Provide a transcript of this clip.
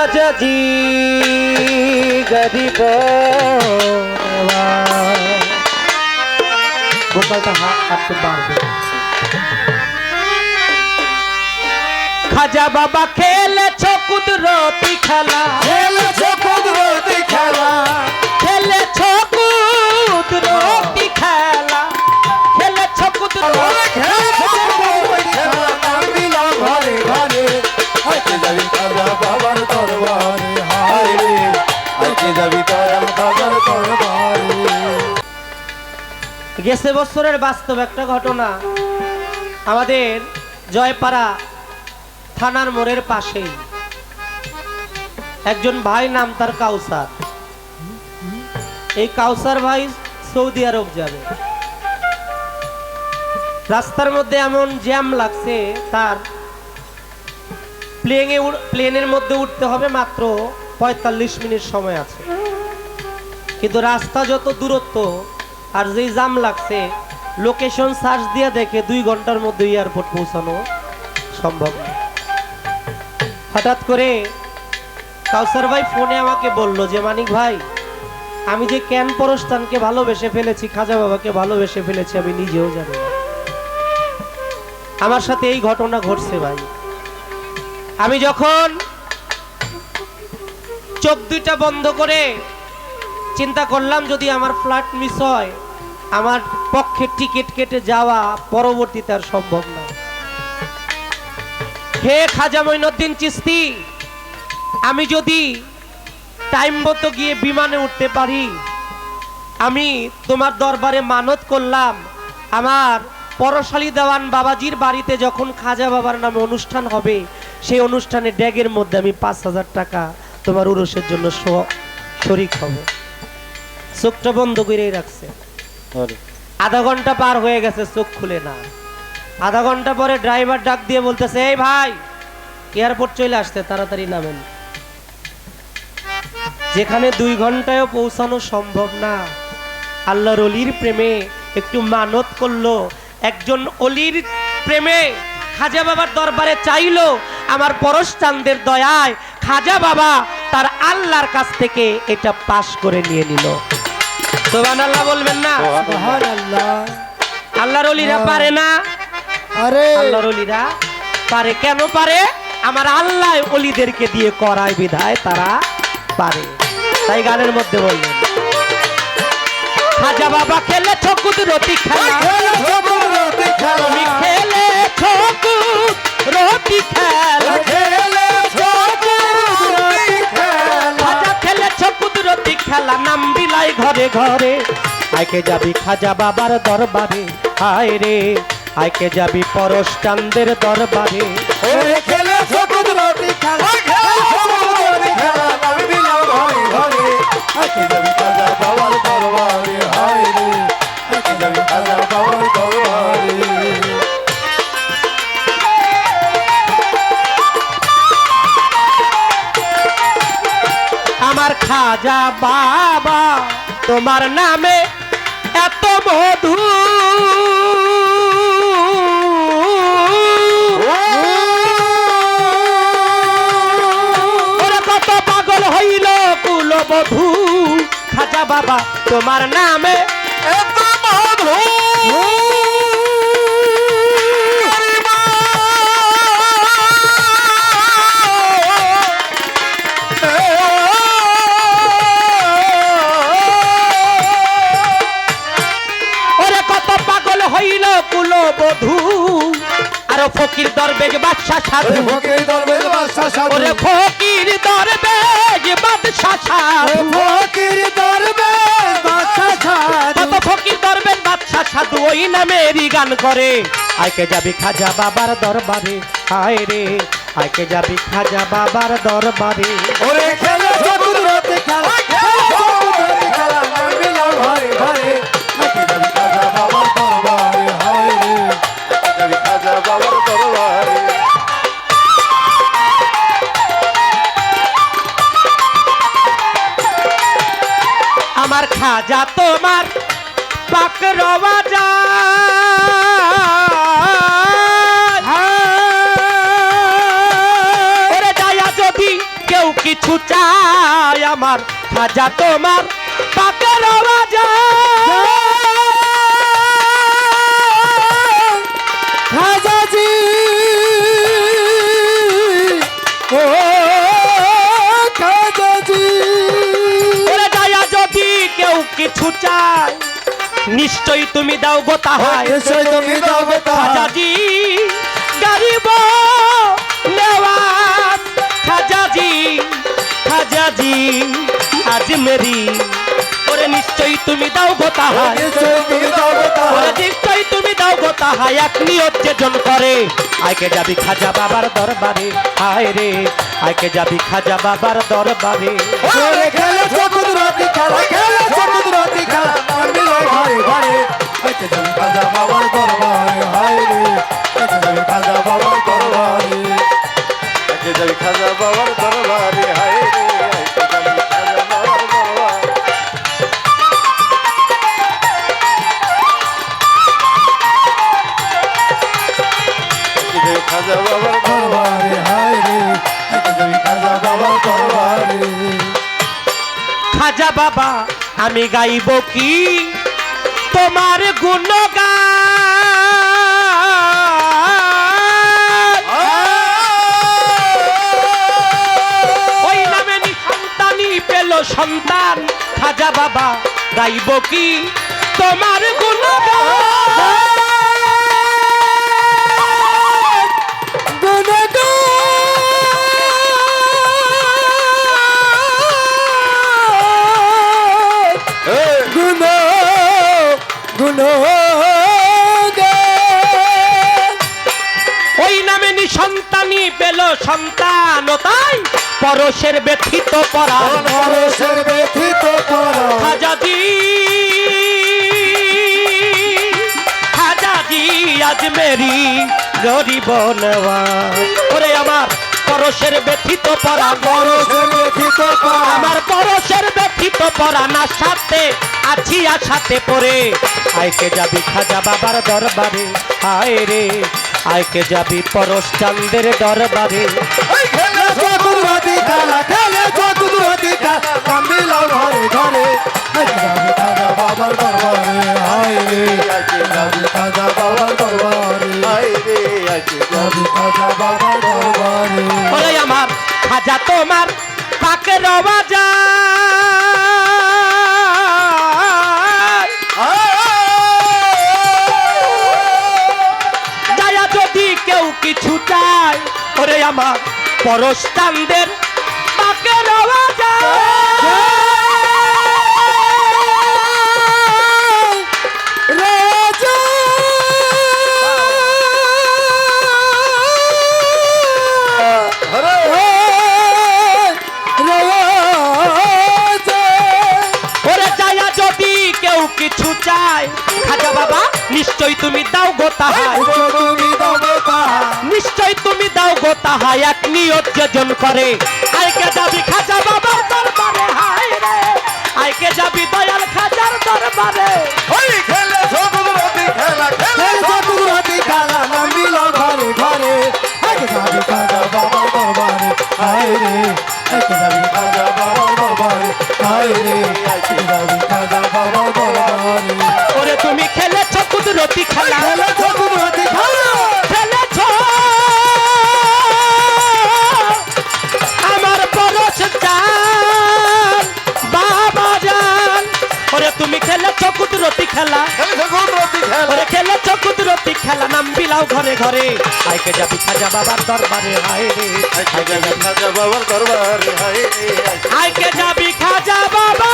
खाजा जी गरीब গোপালটা হাঁটতে পারবে। खाजा बाबा खेलेছো कुदरती खेला, খেলেছো কুদরতি খেলা, खेलेছো कुदरती खेला, खेलेছো कुदरती খেলেছো কুদরতি খেলা, নাম দিলাম ঘরে ঘরে। আজকে যাবি খাজা বাবার দরবারে, হায় রে আজকে যাবি দয়াল খাজার দরবারে। গেছে বছরের বাস্তব একটা ঘটনা। আমাদের জয়পাড়া থানার মোড়ের পাশেই একজন ভাই, নাম তার কাউসার। এই কাউসার ভাই সৌদি আরব যাবে। রাস্তার মধ্যে এমন জ্যাম লাগছে, তার প্লেনের মধ্যে উঠতে হবে মাত্র ৪৫ মিনিট সময় আছে, কিন্তু রাস্তা যত দূরত্ব আর যেই জাম লাগছে, লোকেশন সার্চ দিয়ে দেখে 2 ঘন্টার মধ্যে এয়ারপোর্ট পৌঁছানো সম্ভব না। হঠাৎ করে কাউসার ভাই ফোনে আমাকে বলল যে মানিক ভাই, আমি যে কেন পরস্থানকে ভালোবেসে ফেলেছি, খাজা বাবাকে ভালোবেসে ফেলেছি, আমি নিজেও জানি না। আমার সাথে এই ঘটনা ঘটছে ভাই। আমি যখন চোখ দুইটা বন্ধ করে চিন্তা করলাম যদি আমার ফ্লাইট মিস হয়, আমার পক্ষে টিকিট কেটে যাওয়া পরবর্তীতে আর সম্ভব না। হে খাজা মঈনুদ্দিন চিশতি, আমি যদি টাইম মতো গিয়ে বিমানে উঠতে পারি, আমি তোমার দরবারে মানত করলাম, আমার পরশালী দেওয়ান বাবাজির বাড়িতে যখন খাজা বাবার নামে অনুষ্ঠান হবে, সেই অনুষ্ঠানে ড্যাগের মধ্যে আমি ৫,০০০ টাকা তোমার উরসের জন্য শরিক হব। চোখটা বন্ধ করেই রাখছে। আধা ঘন্টা পার হয়ে গেছে, চোখ খুলে না। আধা ঘন্টা পরে ড্রাইভার ডাক দিয়ে বলতেছে, এই ভাই এয়ারপোর্ট চলে আসতে, তাড়াতাড়ি নামেন। যেখানে 2 ঘন্টায়ও পৌঁছানো সম্ভব না, আল্লাহর অলির প্রেমে একটু মানত করলো, একজন অলির প্রেমে খাজা বাবার দরবারে চাইলো, আমার পরশচান্দের দয়ায় খাজা বাবা তার আল্লাহর কাছ থেকে এটা পাশ করে নিয়ে নিল। সুবহানাল্লাহ বলবেন না? সুবহানাল্লাহ। আল্লাহর অলিরা পারে না? আরে আল্লাহর অলিরা পারে। কেন পারে? আমার আল্লাহ অলিদেরকে দিয়ে করায় বিধায় তারা পারে। তাই গানের মধ্যে বললেন, খাজা বাবা খেলেছো কুদরতি খেলা, খেলেছো কুদরতি খেলা, তুমি খেলেছো কুদরতি খেলা, খেলেছো কুদরতি খেলা, খাজা খেলেছো কুদরতি খেলা, নাম বিলাই ঘরে ঘরে। আইকে যাবি খাজা বাবার দরবারে, হায় রে আইকে যাবি পরশচান্দের দরবারে। ওরে খেলেছো কুদরতি খেলা, খেলেছো কুদরতি খেলা, নাম দিলাম ঘরে ঘরে। আজকে যাবি খাজা বাবার দরবারে, হায় রে আজকে যাবি খাজা বাবার দরবারে। আমার খাজা বাবা তোমার নামে এত মধু, ওরে কত পাগল হইল কুলবধূ, খাজা বাবা তোমার নামে এত মধু, হইল কুলবধূ, আর ফকির দরবেশ বাদশা সাধু, ফকির দরবেশ বাদশা সাধু, ওরে ফকির দরবেশ বাদশা সাধু, ফকির দরবেশ বাদশা সাধু, কত ফকির দরবেশ বাদশা সাধু ওই নামেরই গান করে। আইকে যাবি খাজা বাবার দরবারে, হায় রে আইকে যাবি খাজা বাবার দরবারে। ওরে খেলেছো কুদরতি খেলা, খেলেছো কুদরতি খেলা, নাম দিলাম ঘরে ঘরে। আজকে যাবি খাজা বাবার দরবারে, হায় রে আজকে যাবি খাজা বাবার দরবারে। আমার খাজা তোমার পাক রওয়া যায়, ওরে যায়া যদি কেউ কিছু আমার খাজা তোমার পাকের বাজার খাজাজি ও খাজাজি ওরে দয়া যদি কেউ কিছু চায় নিশ্চয়ই তুমি দাও গো তাহাই নিশ্চয় তুমি দাও গো তাহাই। খাজাজি গরিব নেওয়াজ খাজাজি খাজাজি আজমেরি ওরে নিশ্চয়ই তুমি দাও গো তাহাই নিশ্চয় তুমি দাও গো তাহাই। ওরে নিশ্চয়ই তুমি দাও গো তাহাই এক নিয়ত যেজন করে আইকে যাবি খাজা বাবার দরবারে হায় রে আইকে যাবি খাজা বাবার দরবারে ওরে খেলেছো কুদরতি খেলা খেলেছো কুদরতি খেলা আমি লই ঘরে ঘরে আইতে যাবি খাজা বাবার দরবারে হায় রে আইতে যাবি খাজা বাবার দরবারে আইতে যাবি খাজা বাবার দরবারে হায় রে আইতে যাবি খাজা বাবার দরবারে আইতে যাবি খাজা বাবার দরবারে হায় রে আইতে যাবি খাজা বাবার দরবারে খাজা বাবা আমি গাইব কি তোমার গুণগান ওই নামে সন্তানই পেল সন্তান খাজা বাবা গাইব কি তোমার গুণগান ওই নামে নিঃসন্তানই পেল সন্তান ও তাই পরশের ব্যথিত পরাণ পরশের ব্যথিত পরাণ খাজাজি খাজাজি আজমেরি গরিব নেওয়াজ ওরে আমার পরশের ব্যথিত পরাণ পরশের ব্যথিত পরাণ আমার পরশের ব্যথিত পরানার সাথে আছি সাথে পড়ে আইকে যাবি খাজা বাবার দরবারে হায় রে আইকে যাবি পরশ চান্দের দরবারে খেলেছো কুদরতি খেলা খেলেছো কুদরতি খেলা আমি লই ঘরে ঘরে আইতে যাবি খাজা বাবার দরবারে হায় রে আইতে যাবি খাজা বাবার দরবারে হায় রে আইতে যাবি খাজা বাবার দরবারে ওরে আমার খাজা তোমার পাকের বাজার দয়া যদি কেউ কিছু চায় ওরে আমার পরশ চান্দের পাকের বাজার রাজা ওরে দয়া যদি কেউ কিছু চায় খাজা বাবা নিশ্চয় তুমি দাও গো তাহাই তুমি দাও গো তাহাই নিশ্চয় তুমি দাও গো তাহাই এক নিয়ত যেজন করে আইকে যাবি খাজা বাবার দরবারে হায় রে আইকে যাবি দয়াল খাজার দরবারে ওই খেলেছো কুদরতি খেলা খেলেছো কুদরতি খেলা আমি লই ঘরে ঘরে আইতে যাবি খাজা বাবার দরবারে হায় রে আইতে যাবি খাজা বাবার দরবারে হায় রে আইতে যাবি খাজা বাবার দরবারে ওরে তুমি খেলেছ কুদরতি খেলা খেলেছো কুদরতি খেলা খেলেছ আমার পরশ চান বাবা জান ওরে তুমি খেলেছ কুদরতি খেলা খেলেছো কুদরতি খেলা ওরে খেলেছ কুদরতি খেলা নাম বিলাও ঘরে ঘরে আইকে যাবি খাজা বাবার দরবারে হায় রে আইতে যাবি খাজা বাবার দরবারে হায় রে আইকে যাবি খাজা বাবা